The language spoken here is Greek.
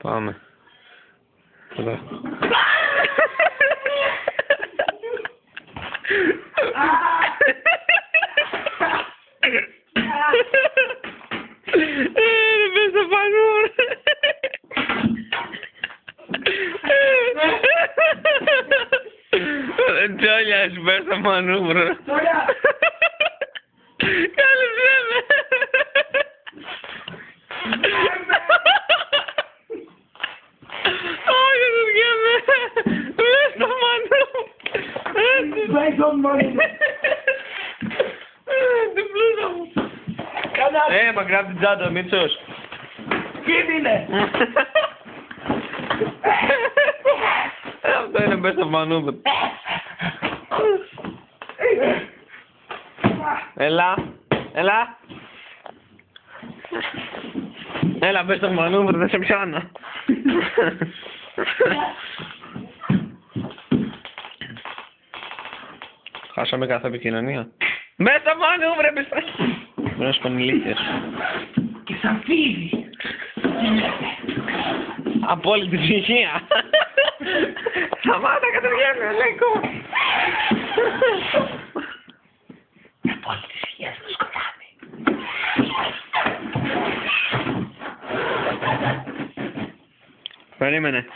Πάμε. Εδώ. Πες το πανού. Τζόλια σου πες το μανούβρο. Κάλυψε με. Όχι δεν βγαίνε. Πες το μανούβρο. Πες το μανούβρο. Την πλούσα μου. Μακριά από την τσάντα, Μίτσος. Ποιοι είναι. Αυτό είναι best of maneuver. Έλα, έλα. Έλα, best of maneuver, δεν σε πιάνω. Χάσαμε κάθε επικοινωνία. Best of maneuver, επιστρέφει. Πρέπει να σπανιλήθειες. Και σαν φύγει. Απόλυτη ψυχία. Σταμάτα κατεβγαίνω, λέγω. Απόλυτη ψυχία στο σκοτάδι. Περίμενε.